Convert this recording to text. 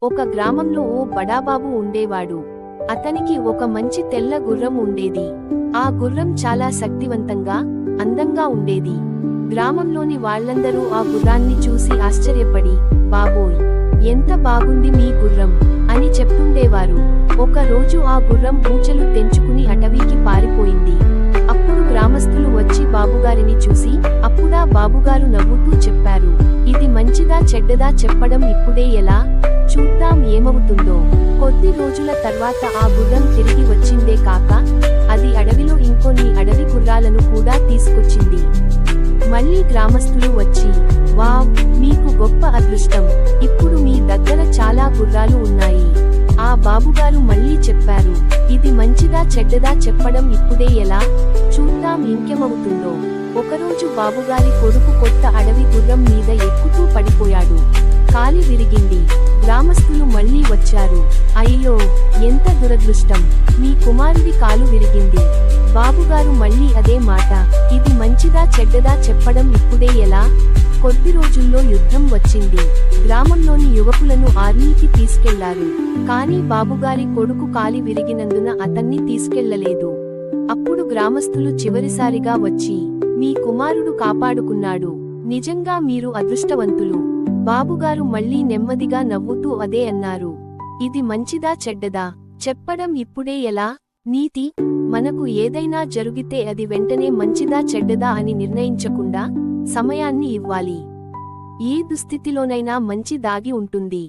ఒక గ్రామంలో ఓ బడాబాబు ఉండేవాడు. అతనికి ఒక మంచి తెల్ల గుర్రం ఉండేది. ఆ గుర్రం చాలా శక్తివంతంగా, అందంగా ఉండేది. గ్రామంలోని వాళ్ళందరూ ఆ గుర్రాన్ని చూసి ఆశ్చర్యపడి, బాబోయ్, ఎంత బాగుంది మీ గుర్రం అని చెప్తుండేవారు. ఒక రోజు ఆ గుర్రం ఊచలు తెంచుకుని అటవీకి పారిపోయింది. అప్పుడు గ్రామస్తులు వచ్చి బాబుగారిని చూసి, అప్పుడా బాబుగారు నవ్వుతూ చెప్పారు, ఇది మంచిదా చెడ్డదా చెప్పడం ఇప్పుడే ఎలా, చూద్దాం ఏమవుతుందో. కొద్ది రోజుల తర్వాత ఆ గుర్రం తిరిగి వచ్చిందే కాక, అది అడవిలో ఇంకొన్ని అడవి గుర్రాలను కూడా తీసుకొచ్చింది. మళ్ళీ గ్రామస్తులు వచ్చి, వావ్, మీకు గొప్ప అదృష్టం, ఇప్పుడు మీ దగ్గర చాలా గుర్రాలు ఉన్నాయి. ఆ బాబుగారు మళ్ళీ చెప్పారు, ఇది మంచిదా చెడ్డదా చెప్పడం ఇప్పుడే ఎలా, చూద్దాం ఇంకేమవుతుందో. ఒకరోజు బాబుగారి కొడుకు కొత్త అడవి గుర్రం మీద ఎక్కుతూ పడిపోయాడు. కాలి విరిగింది. గ్రామస్తులు మళ్ళీ వచ్చారు, అయ్యో, ఎంత దురదృష్టం, మీ కుమారుడి కాలు విరిగింది. బాబుగారు మళ్ళీ అదే మాట, ఇది మంచిదా చెడ్డదా చెప్పడం ఇప్పుడే ఎలా. కొద్ది రోజుల్లో యుద్ధం వచ్చింది. గ్రామంలోని యువకులను ఆర్మీకి తీసుకెళ్లారు. కానీ బాబుగారి కొడుకు కాలి విరిగినందున అతన్ని తీసుకెళ్లలేదు. అప్పుడు గ్రామస్తులు చివరిసారిగా వచ్చి, మీ కుమారుడు కాపాడుకున్నాడు, నిజంగా మీరు అదృష్టవంతులు. బాబుగారు మళ్ళీ నెమ్మదిగా నవ్వుతూ అదే అన్నారు, ఇది మంచిదా చెడ్డదా చెప్పడం ఇప్పుడే ఎలా. నీతి, మనకు ఏదైనా జరిగితే అది వెంటనే మంచిదా చెడ్డదా అని నిర్ణయించకుండా సమయాన్ని ఇవ్వాలి. ఏ దుస్థితిలోనైనా మంచి దాగి ఉంటుంది.